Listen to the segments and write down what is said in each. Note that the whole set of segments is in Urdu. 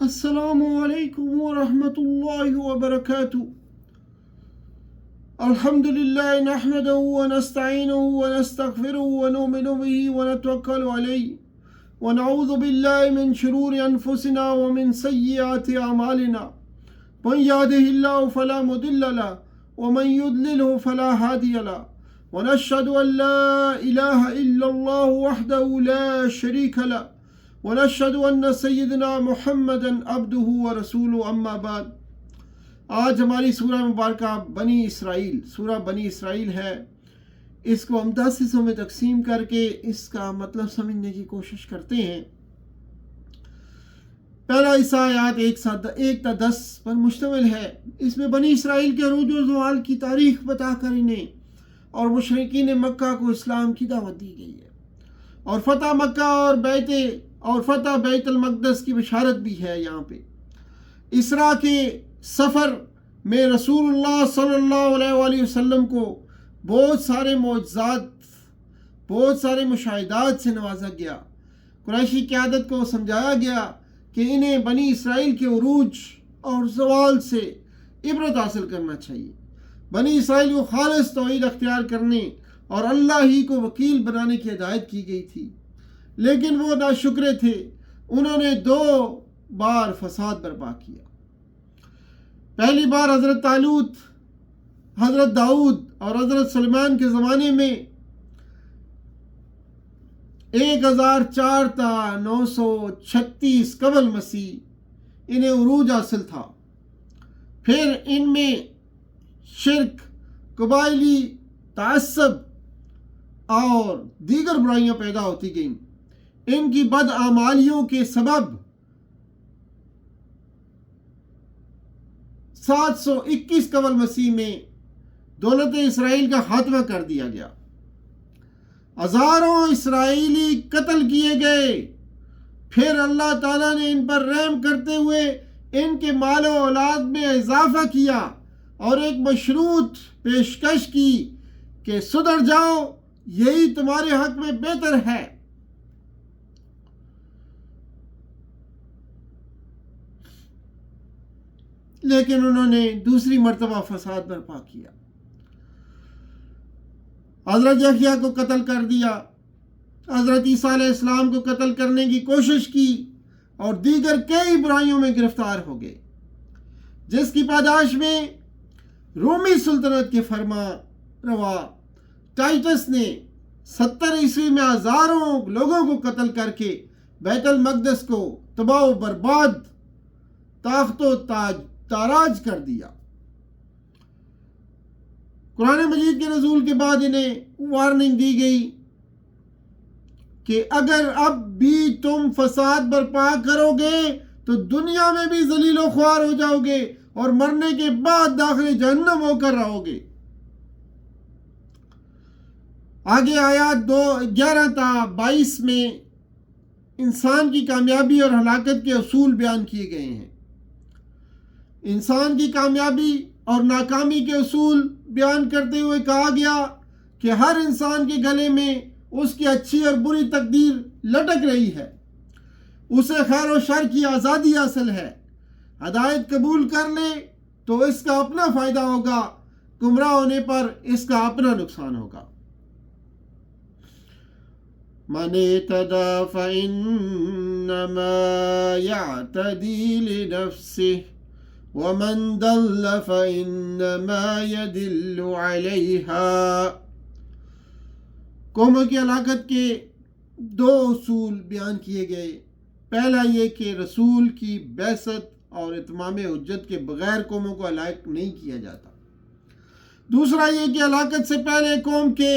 السلام علیکم ورحمۃ اللہ وبرکاتہ۔ الحمد للہ نحمده ونستعینه ونستغفره ونؤمن به ونتوکل علیہ ونعوذ باللہ من شرور انفسنا ومن سیئات اعمالنا من یهده اللہ فلا مضل له ومن یضلله فلا هادی له ونشهد ان لا الہ الا اللہ وحده لا شریک له ونشهد ان سیدنا محمدا عبدہ ورسولہ اما بعد۔ آج ہماری سورہ مبارکہ بنی اسرائیل، سورہ بنی اسرائیل ہے۔ اس کو ہم 10 حصوں میں تقسیم کر کے اس کا مطلب سمجھنے کی کوشش کرتے ہیں۔ پہلا حصہ آیات 1 تا 10 پر مشتمل ہے۔ اس میں بنی اسرائیل کے عروج و زوال کی تاریخ بتا کر انہیں اور مشرکین مکہ کو اسلام کی دعوت دی گئی ہے، اور فتح مکہ اور فتح بیت المقدس کی بشارت بھی ہے۔ یہاں پہ اسرا کے سفر میں رسول اللہ صلی اللہ علیہ وآلہ وسلم کو بہت سارے معجزات، بہت سارے مشاہدات سے نوازا گیا۔ قریشی قیادت کو سمجھایا گیا کہ انہیں بنی اسرائیل کے عروج اور زوال سے عبرت حاصل کرنا چاہیے۔ بنی اسرائیل کو خالص توحید اختیار کرنے اور اللہ ہی کو وکیل بنانے کی ہدایت کی گئی تھی، لیکن وہ ناشکرے تھے۔ انہوں نے 2 بار فساد برپا کیا۔ پہلی بار حضرت طالوت، حضرت داؤد اور حضرت سلیمان کے زمانے میں 1004 تا 936 قبل مسیح انہیں عروج حاصل تھا۔ پھر ان میں شرک، قبائلی تعصب اور دیگر برائیاں پیدا ہوتی گئیں۔ ان کی بدعمالیوں کے سبب 721 قبل مسیح میں دولت اسرائیل کا خاتمہ کر دیا گیا۔ ہزاروں اسرائیلی قتل کیے گئے۔ پھر اللہ تعالیٰ نے ان پر رحم کرتے ہوئے ان کے مال و اولاد میں اضافہ کیا اور ایک مشروط پیشکش کی کہ سدھر جاؤ، یہی تمہارے حق میں بہتر ہے۔ لیکن انہوں نے دوسری مرتبہ فساد برپا کیا۔ حضرت یحییٰ کو قتل کر دیا، حضرت عیسیٰ علیہ السلام کو قتل کرنے کی کوشش کی اور دیگر کئی برائیوں میں گرفتار ہو گئے، جس کی پاداش میں رومی سلطنت کے فرما روا ٹائٹس نے 70 عیسوی میں ہزاروں لوگوں کو قتل کر کے بیت المقدس کو تباہ و برباد، تاخت و تاراج کر دیا۔ قرآن مجید کے نزول کے بعد انہیں وارننگ دی گئی کہ اگر اب بھی تم فساد برپا کرو گے تو دنیا میں بھی ذلیل و خوار ہو جاؤ گے اور مرنے کے بعد داخل جہنم ہو کر رہو گے۔ آگے آیات 11 تا 22 میں انسان کی کامیابی اور ہلاکت کے اصول بیان کیے گئے ہیں۔ انسان کی کامیابی اور ناکامی کے اصول بیان کرتے ہوئے کہا گیا کہ ہر انسان کے گلے میں اس کی اچھی اور بری تقدیر لٹک رہی ہے۔ اسے خیر و شر کی آزادی حاصل ہے۔ ہدایت قبول کر لے تو اس کا اپنا فائدہ ہوگا، گمراہ ہونے پر اس کا اپنا نقصان ہوگا۔ من اعتدى فإنما يعتدي لنفسه ومن ضل فإنما يضل عليها۔ قوموں کی ہلاکت کے 2 اصول بیان کیے گئے۔ پہلا یہ کہ رسول کی بعثت اور اتمام حجت کے بغیر قوموں کو ہلاک نہیں کیا جاتا۔ دوسرا یہ کہ ہلاکت سے پہلے قوم کے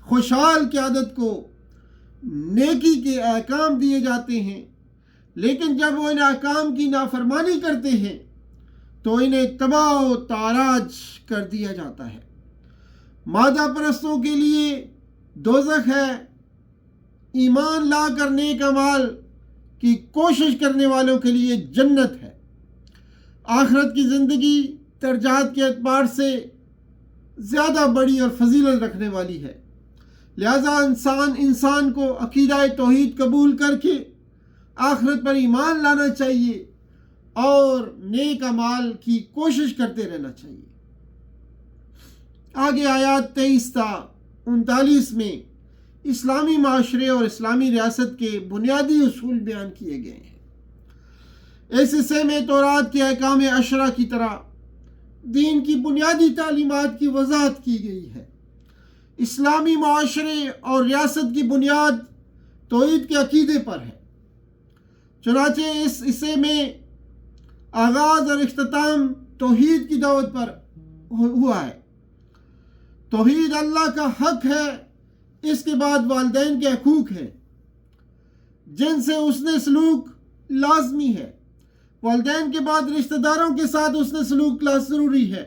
خوشحال قیادت کو نیکی کے احکام دیے جاتے ہیں، لیکن جب وہ ان احکام کی نافرمانی کرتے ہیں تو انہیں تباہ و تاراج کر دیا جاتا ہے۔ مادہ پرستوں کے لیے دوزخ ہے، ایمان لا کر نیک اعمال کی کوشش کرنے والوں کے لیے جنت ہے۔ آخرت کی زندگی درجات کے اعتبار سے زیادہ بڑی اور فضیلت رکھنے والی ہے۔ لہذا انسان کو عقیدہ توحید قبول کر کے آخرت پر ایمان لانا چاہیے اور نیک اعمال کی کوشش کرتے رہنا چاہیے۔ آگے آیات 23 تا 39 میں اسلامی معاشرے اور اسلامی ریاست کے بنیادی اصول بیان کیے گئے ہیں۔ اس حصے میں تورات کے احکام عشرہ کی طرح دین کی بنیادی تعلیمات کی وضاحت کی گئی ہے۔ اسلامی معاشرے اور ریاست کی بنیاد توحید کے عقیدے پر ہے۔ چنانچہ اس حصے میں آغاز اور اختتام توحید کی دعوت پر ہوا ہے۔ توحید اللہ کا حق ہے، اس کے بعد والدین کے حقوق ہیں جن سے حسن سلوک لازمی ہے۔ والدین کے بعد رشتہ داروں کے ساتھ حسن سلوک ضروری ہے۔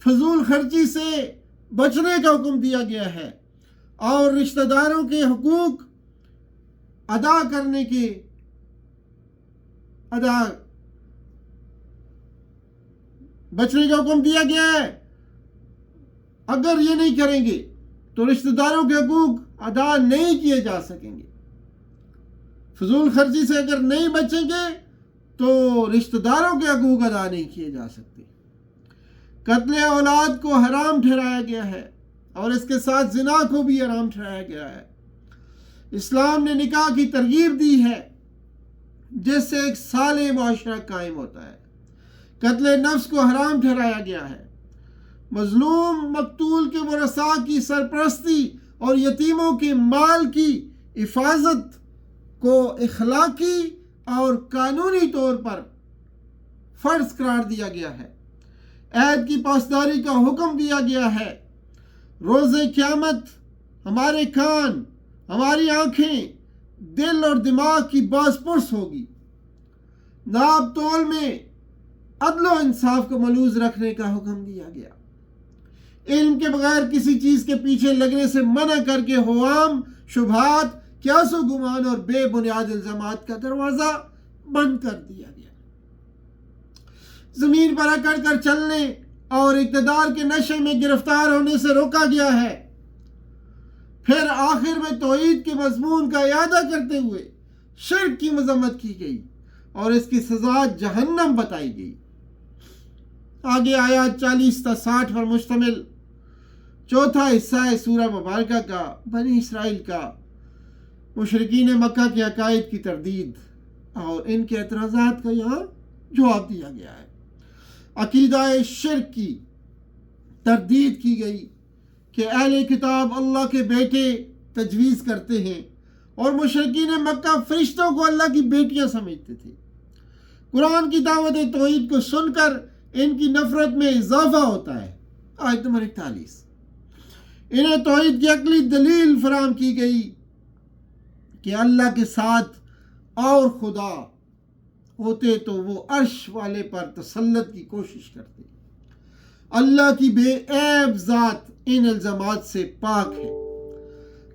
فضول خرچی سے بچنے کا حکم دیا گیا ہے اور رشتہ داروں کے حقوق ادا کرنے کے بچنے کا حکم دیا گیا ہے۔ اگر یہ نہیں کریں گے تو رشتہ داروں کے حقوق ادا نہیں کیے جا سکیں گے۔ فضول خرچی سے اگر نہیں بچیں گے تو رشتہ داروں کے حقوق ادا نہیں کیے جا سکتے۔ قتل اولاد کو حرام ٹھہرایا گیا ہے اور اس کے ساتھ زنا کو بھی حرام ٹھہرایا گیا ہے۔ اسلام نے نکاح کی ترغیب دی ہے جس سے ایک صالح معاشرہ قائم ہوتا ہے۔ قتل نفس کو حرام ٹھہرایا گیا ہے۔ مظلوم مقتول کے ورثاء کی سرپرستی اور یتیموں کے مال کی حفاظت کو اخلاقی اور قانونی طور پر فرض قرار دیا گیا ہے۔ عہد کی پاسداری کا حکم دیا گیا ہے۔ روز قیامت ہمارے کان، ہماری آنکھیں، دل اور دماغ کی باز پرس ہوگی۔ ناپ تول میں عدل و انصاف کو ملحوظ رکھنے کا حکم دیا گیا۔ علم کے بغیر کسی چیز کے پیچھے لگنے سے منع کر کے ہوام، شبہات، قیاس و گمان اور بے بنیاد الزامات کا دروازہ بند کر دیا گیا۔ زمین پر اکڑ کر چلنے اور اقتدار کے نشے میں گرفتار ہونے سے روکا گیا ہے۔ پھر آخر میں توحید کے مضمون کا اعادہ کرتے ہوئے شرک کی مذمت کی گئی اور اس کی سزا جہنم بتائی گئی۔ آگے آیات 40 تا 60 پر مشتمل چوتھا حصہ ہے سورہ مبارکہ کا بنی اسرائیل کا مشرکین مکہ کے عقائد کی تردید اور ان کے اعتراضات کا یہاں جواب دیا گیا ہے۔ عقیدہ شرک کی تردید کی گئی کہ اہل کتاب اللہ کے بیٹے تجویز کرتے ہیں اور مشرکین مکہ فرشتوں کو اللہ کی بیٹیاں سمجھتے تھے۔ قرآن کی دعوت توحید کو سن کر ان کی نفرت میں اضافہ ہوتا ہے۔ آیت نمبر 41۔ انہیں توحید کی عقلی دلیل فراہم کی گئی کہ اللہ کے ساتھ اور خدا ہوتے تو وہ عرش والے پر تسلط کی کوشش کرتے۔ اللہ کی بے عیب ذات ان الزامات سے پاک ہے۔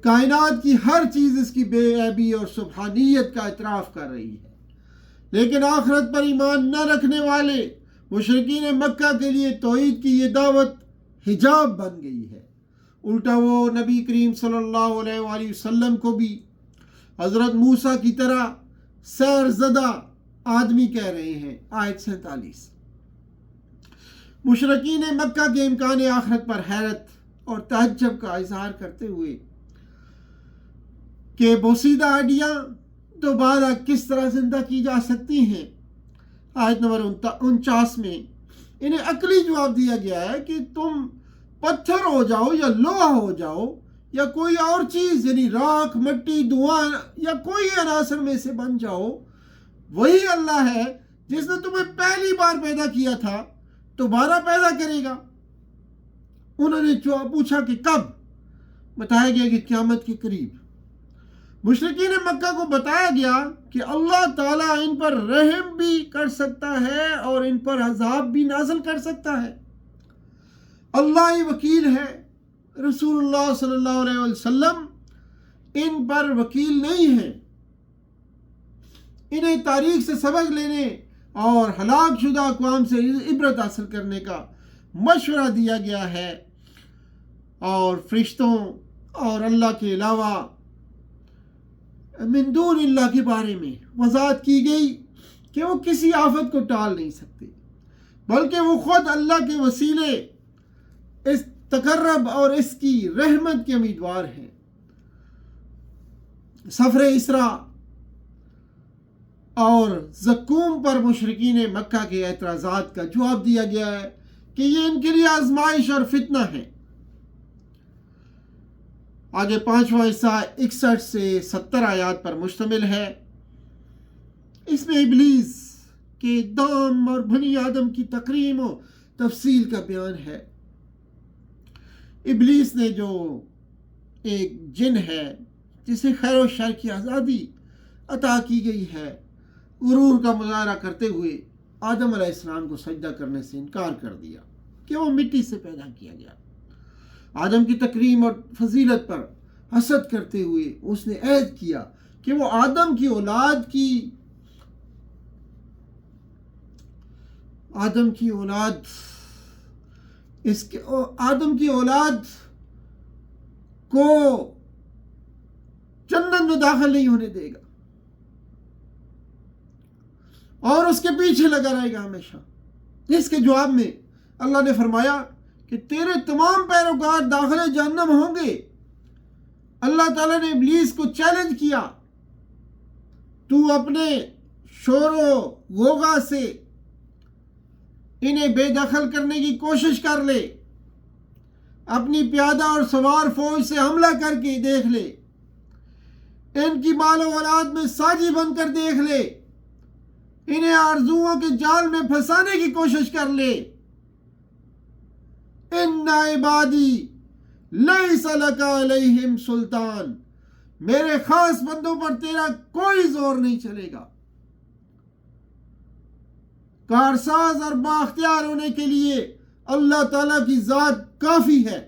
کائنات کی ہر چیز اس کی بے عیبی اور سبحانیت کا اعتراف کر رہی ہے، لیکن آخرت پر ایمان نہ رکھنے والے مشرکین مکہ کے لیے توحید کی یہ دعوت حجاب بن گئی ہے۔ الٹا وہ نبی کریم صلی اللہ علیہ وآلہ وسلم کو بھی حضرت موسیٰ کی طرح سیر زدہ آدمی کہہ رہے ہیں۔ آیت 47۔ مشرکین مکہ کے امکان آخرت پر حیرت اور تعجب کا اظہار کرتے ہوئے کہ بوسیدہ ہڈیاں دوبارہ کس طرح زندہ کی جا سکتی ہیں، آیت نمبر 49 میں انہیں عقلی جواب دیا گیا ہے کہ تم پتھر ہو جاؤ یا لوہا ہو جاؤ یا کوئی اور چیز، یعنی راکھ، مٹی، دھواں یا کوئی عناصر میں سے بن جاؤ، وہی اللہ ہے جس نے تمہیں پہلی بار پیدا کیا تھا دوبارہ پیدا کرے گا۔ انہوں نے پوچھا کہ کب؟ بتایا گیا کہ قیامت کے قریب۔ مشرکین مکہ کو بتایا گیا کہ اللہ تعالیٰ ان پر رحم بھی کر سکتا ہے اور ان پر عذاب بھی نازل کر سکتا ہے۔ اللہ ہی وکیل ہے، رسول اللہ صلی اللہ علیہ وسلم ان پر وکیل نہیں ہیں۔ انہیں تاریخ سے سبق لینے اور ہلاک شدہ اقوام سے عبرت حاصل کرنے کا مشورہ دیا گیا ہے، اور فرشتوں اور اللہ کے علاوہ من دون اللہ کے بارے میں وضاحت کی گئی کہ وہ کسی آفت کو ٹال نہیں سکتے، بلکہ وہ خود اللہ کے وسیلے اس تقرب اور اس کی رحمت کے امیدوار ہیں۔ سفر اسراء اور زقوم پر مشرکین مکہ کے اعتراضات کا جواب دیا گیا ہے کہ یہ ان کے لیے آزمائش اور فتنہ ہے۔ آگے 5واں حصہ 61 سے 70 آیات پر مشتمل ہے۔ اس میں ابلیس کے دام اور بنی آدم کی تکریم و تفصیل کا بیان ہے۔ ابلیس نے جو ایک جن ہے جسے خیر و شر کی آزادی عطا کی گئی ہے، غرور کا مظاہرہ کرتے ہوئے آدم علیہ السلام کو سجدہ کرنے سے انکار کر دیا کہ وہ مٹی سے پیدا کیا گیا۔ آدم کی تکریم اور فضیلت پر حسد کرتے ہوئے اس نے عہد کیا کہ وہ آدم کی اولاد کو جنت میں داخل نہیں ہونے دے گا اور اس کے پیچھے لگا رہے گا ہمیشہ۔ اس کے جواب میں اللہ نے فرمایا کہ تیرے تمام پیروکار داخل جہنم ہوں گے۔ اللہ تعالیٰ نے ابلیس کو چیلنج کیا، تو اپنے شور و غوغا سے انہیں بے دخل کرنے کی کوشش کر لے، اپنی پیادہ اور سوار فوج سے حملہ کر کے دیکھ لے، ان کی مال و اولاد میں ساجی بن کر دیکھ لے، انہیں آرزوؤں کے جال میں پھنسانے کی کوشش کر لے۔ ان عبادی لیس لک علیہم سلطان، میرے خاص بندوں پر تیرا کوئی زور نہیں چلے گا۔ کارساز اور بااختیار ہونے کے لیے اللہ تعالیٰ کی ذات کافی ہے۔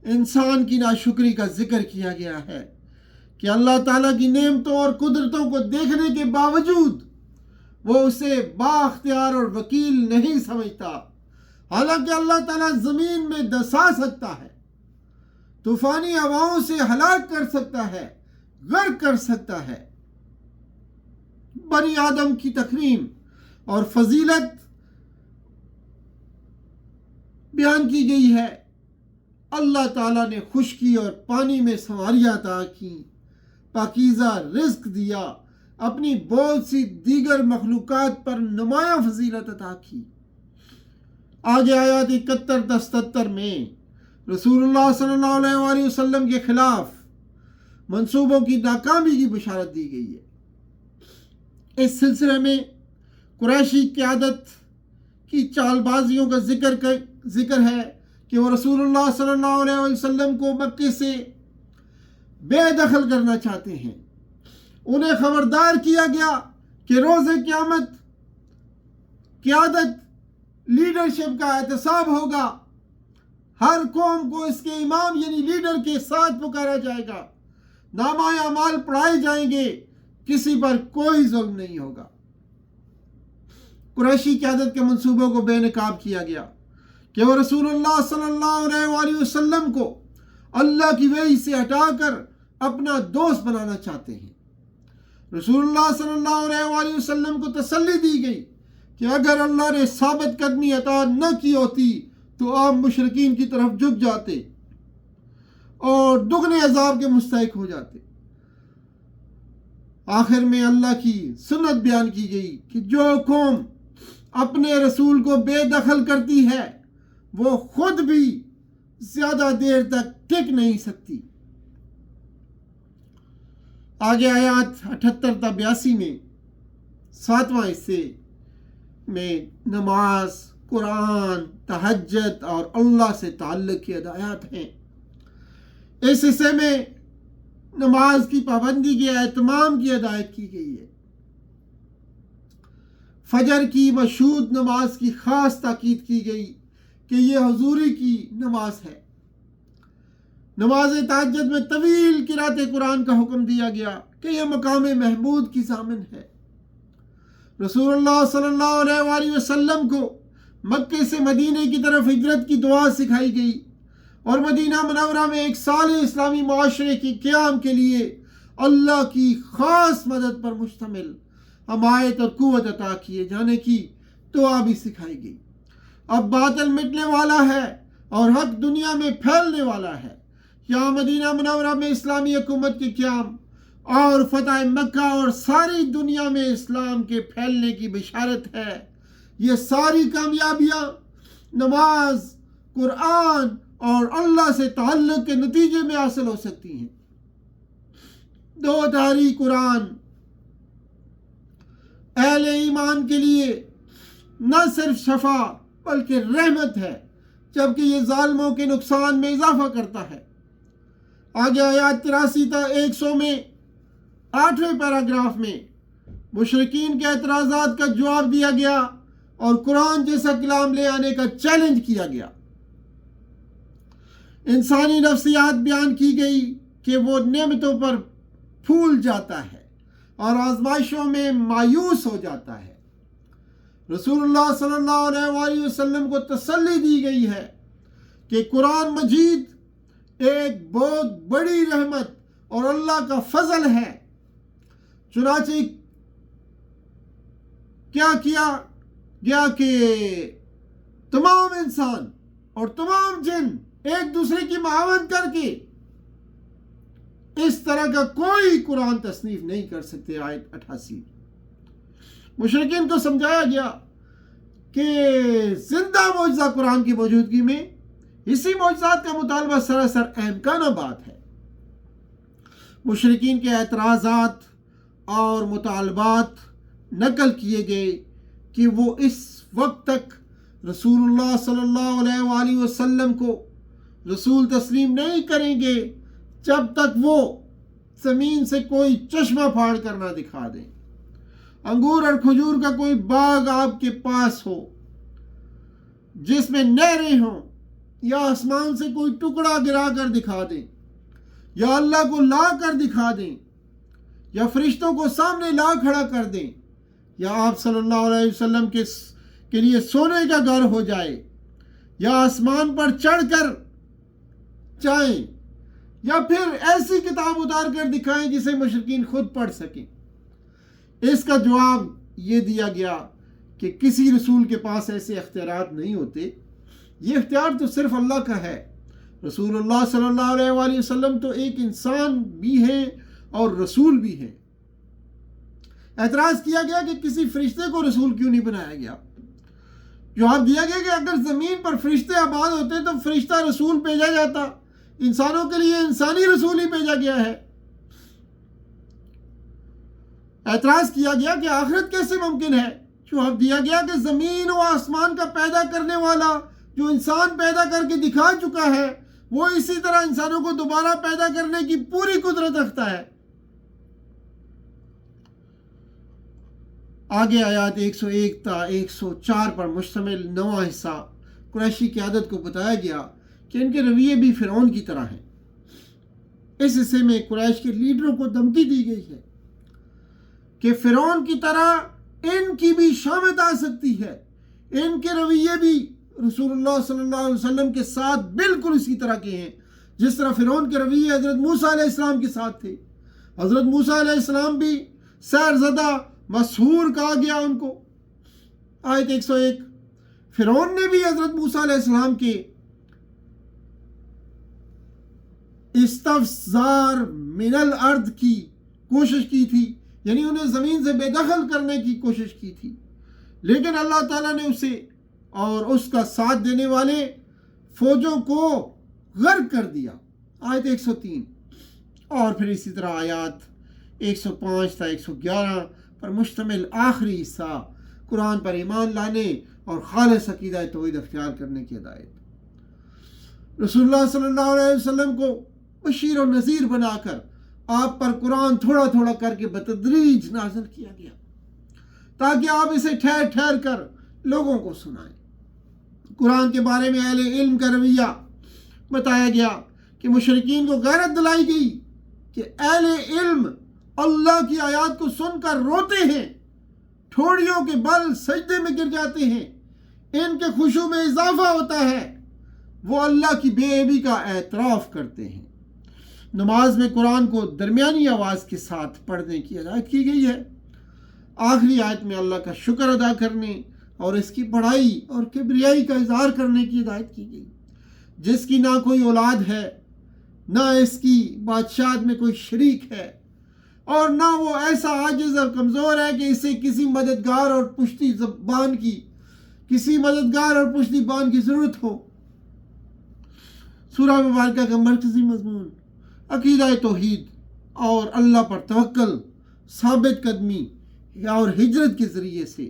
انسان کی ناشکری کا ذکر کیا گیا ہے کہ اللہ تعالیٰ کی نعمتوں اور قدرتوں کو دیکھنے کے باوجود وہ اسے بااختیار اور وکیل نہیں سمجھتا، حالانکہ اللہ تعالیٰ زمین میں دسا سکتا ہے، طوفانی ہواؤں سے ہلاک کر سکتا ہے، غرق کر سکتا ہے۔ بنی آدم کی تکریم اور فضیلت بیان کی گئی ہے۔ اللہ تعالیٰ نے خشکی اور پانی میں سواریاں عطا کی، پاکیزہ رزق دیا، اپنی بہت سی دیگر مخلوقات پر نمایاں فضیلت عطا کی۔ آگے آیات 71-77 میں رسول اللہ صلی اللہ علیہ وآلہ وسلم کے خلاف منصوبوں کی ناکامی کی بشارت دی گئی ہے۔ اس سلسلے میں قریشی قیادت کی چال بازیوں کا ذکر ہے کہ وہ رسول اللہ صلی اللہ علیہ وسلم کو مکے سے بے دخل کرنا چاہتے ہیں۔ انہیں خبردار کیا گیا کہ روز قیامت قیادت لیڈرشپ کا احتساب ہوگا، ہر قوم کو اس کے امام یعنی لیڈر کے ساتھ پکارا جائے گا، نامہ اعمال پڑھائے جائیں گے، کسی پر کوئی ظلم نہیں ہوگا۔ قریشی قیادت کے منصوبوں کو بے نقاب کیا گیا کہ وہ رسول اللہ صلی اللہ علیہ وآلہ وسلم کو اللہ کی وحی سے ہٹا کر اپنا دوست بنانا چاہتے ہیں۔ رسول اللہ صلی اللہ علیہ وآلہ وسلم کو تسلی دی گئی کہ اگر اللہ نے ثابت قدمی عطا نہ کی ہوتی تو آپ مشرکین کی طرف جھک جاتے اور دگنے عذاب کے مستحق ہو جاتے۔ آخر میں اللہ کی سنت بیان کی گئی کہ جو قوم اپنے رسول کو بے دخل کرتی ہے وہ خود بھی زیادہ دیر تک ٹک نہیں سکتی۔ آگے آیات 78-82 میں 7واں حصے میں نماز، قرآن، تہجد اور اللہ سے تعلق کی ہدایات ہیں۔ اس حصے میں نماز کی پابندی کے اہتمام کی ہدایت کی گئی ہے۔ فجر کی مشہود نماز کی خاص تاکید کی گئی کہ یہ حضوری کی نماز ہے۔ نماز تہجد میں طویل قرأت قرآن کا حکم دیا گیا کہ یہ مقام محمود کی ضامن ہے۔ رسول اللہ صلی اللہ علیہ وآلہ وسلم کو مکے سے مدینے کی طرف ہجرت کی دعا سکھائی گئی اور مدینہ منورہ میں ایک سال اسلامی معاشرے کے قیام کے لیے اللہ کی خاص مدد پر مشتمل حمایت اور قوت عطا کیے جانے کی دعا بھی سکھائی گئی۔ اب باطل مٹنے والا ہے اور حق دنیا میں پھیلنے والا ہے۔ یہاں مدینہ منورہ میں اسلامی حکومت کے قیام اور فتح مکہ اور ساری دنیا میں اسلام کے پھیلنے کی بشارت ہے۔ یہ ساری کامیابیاں نماز، قرآن اور اللہ سے تعلق کے نتیجے میں حاصل ہو سکتی ہیں۔ دو دھاری قرآن اہل ایمان کے لیے نہ صرف شفا بلکہ رحمت ہے، جبکہ یہ ظالموں کے نقصان میں اضافہ کرتا ہے۔ آگے آیات 83 تا 100 میں 8ویں پیراگراف میں مشرکین کے اعتراضات کا جواب دیا گیا اور قرآن جیسا کلام لے آنے کا چیلنج کیا گیا۔ انسانی نفسیات بیان کی گئی کہ وہ نعمتوں پر پھول جاتا ہے اور آزمائشوں میں مایوس ہو جاتا ہے۔ رسول اللہ صلی اللہ علیہ وآلہ وسلم کو تسلی دی گئی ہے کہ قرآن مجید ایک بہت بڑی رحمت اور اللہ کا فضل ہے۔ چنانچہ کیا کیا گیا کہ تمام انسان اور تمام جن ایک دوسرے کی معاونت کر کے اس طرح کا کوئی قرآن تصنیف نہیں کر سکتے۔ آیت 88 مشرکین کو سمجھایا گیا کہ زندہ معجزہ قرآن کی موجودگی میں اسی معجزات کا مطالبہ سراسر امکانہ بات ہے۔ مشرکین کے اعتراضات اور مطالبات نقل کیے گئے کہ وہ اس وقت تک رسول اللہ صلی اللہ علیہ وآلہ وسلم کو رسول تسلیم نہیں کریں گے جب تک وہ زمین سے کوئی چشمہ پھاڑ کر نہ دکھا دیں، انگور اور کھجور کا کوئی باغ آپ کے پاس ہو جس میں نہریں ہوں، یا آسمان سے کوئی ٹکڑا گرا کر دکھا دیں، یا اللہ کو لا کر دکھا دیں، یا فرشتوں کو سامنے لا کھڑا کر دیں، یا آپ صلی اللہ علیہ وسلم کے لیے سونے کا گھر ہو جائے، یا آسمان پر چڑھ کر جائیں، یا پھر ایسی کتاب اتار کر دکھائیں جسے مشرکین خود پڑھ سکیں۔ اس کا جواب یہ دیا گیا کہ کسی رسول کے پاس ایسے اختیارات نہیں ہوتے، یہ اختیار تو صرف اللہ کا ہے۔ رسول اللہ صلی اللہ علیہ وآلہ وسلم تو ایک انسان بھی ہیں اور رسول بھی ہیں۔ اعتراض کیا گیا کہ کسی فرشتے کو رسول کیوں نہیں بنایا گیا؟ جواب دیا گیا کہ اگر زمین پر فرشتے آباد ہوتے تو فرشتہ رسول بھیجا جاتا، انسانوں کے لیے انسانی رسول ہی بھیجا گیا ہے۔ اعتراض کیا گیا کہ آخرت کیسے ممکن ہے؟ جواب دیا گیا کہ زمین و آسمان کا پیدا کرنے والا جو انسان پیدا کر کے دکھا چکا ہے، وہ اسی طرح انسانوں کو دوبارہ پیدا کرنے کی پوری قدرت رکھتا ہے۔ آگے آیات 101 تا 104 پر مشتمل نواں حصہ قریشی قیادت کو بتایا گیا کہ ان کے رویے بھی فرعون کی طرح ہیں۔ اس حصے میں قریش کے لیڈروں کو دھمکی دی گئی ہے کہ فرعون کی طرح ان کی بھی شامت آ سکتی ہے، ان کے رویے بھی رسول اللہ صلی اللہ علیہ وسلم کے ساتھ بالکل اسی طرح کے ہیں جس طرح فرعون کے رویے حضرت موسیٰ علیہ السلام کے ساتھ تھے۔ حضرت موسیٰ علیہ السلام بھی سیر زدہ مسحور کہا گیا ان کو۔ آیت 101 فرعون نے بھی حضرت موسیٰ علیہ السلام کے استفزار من الارض کی کوشش کی تھی، یعنی انہیں زمین سے بے دخل کرنے کی کوشش کی تھی، لیکن اللہ تعالیٰ نے اسے اور اس کا ساتھ دینے والے فوجوں کو غرق کر دیا۔ آیت 103 اور پھر اسی طرح آیات 105 تا 111 پر مشتمل آخری حصہ قرآن پر ایمان لانے اور خالص عقیدہ توحید اختیار کرنے کی ہدایت۔ رسول اللہ صلی اللہ علیہ وسلم کو بشیر و نذیر بنا کر آپ پر قرآن تھوڑا تھوڑا کر کے بتدریج نازل کیا گیا تاکہ آپ اسے ٹھہر ٹھہر کر لوگوں کو سنائیں۔ قرآن کے بارے میں اہل علم کا رویہ بتایا گیا کہ مشرکین کو غیرت دلائی گئی کہ اہل علم اللہ کی آیات کو سن کر روتے ہیں، ٹھوڑیوں کے بل سجدے میں گر جاتے ہیں، ان کے خشوع میں اضافہ ہوتا ہے، وہ اللہ کی بے عیبی کا اعتراف کرتے ہیں۔ نماز میں قرآن کو درمیانی آواز کے ساتھ پڑھنے کی ہدایت کی گئی ہے۔ آخری آیت میں اللہ کا شکر ادا کرنے اور اس کی بڑائی اور کبریائی کا اظہار کرنے کی ہدایت کی گئی، جس کی نہ کوئی اولاد ہے، نہ اس کی بادشاہت میں کوئی شریک ہے، اور نہ وہ ایسا عاجز اور کمزور ہے کہ اسے کسی مددگار اور پشتی بان کی ضرورت ہو۔ سورہ مبارکہ کا مرکزی مضمون عقیدہ توحید اور اللہ پر توکل، ثابت قدمی اور ہجرت کے ذریعے سے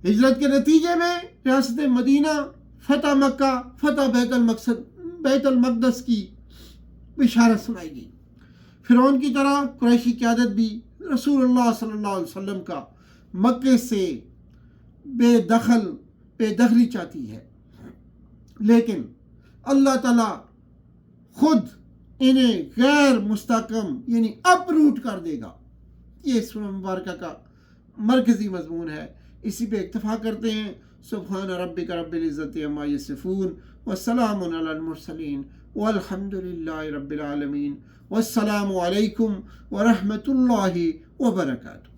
ہجرت کے نتیجے میں ریاست مدینہ، فتح مکہ، فتح بیت المقدس کی بشارت سنائی گئی۔ فرعون کی طرح قریشی قیادت بھی رسول اللہ صلی اللہ علیہ وسلم کا مکے سے بے دخلی چاہتی ہے، لیکن اللہ تعالیٰ خود انہیں غیر مستحکم یعنی اپروٹ کر دے گا۔ یہ سورہ مبارکہ کا مرکزی مضمون ہے۔ اسی پہ اکتفا کرتے ہیں۔ سبحان ربک رب العزت عما یصفون والسلام علی المرسلین والحمد للہ رب العالمین والسلام علیکم ورحمۃ اللہ وبرکاتہ۔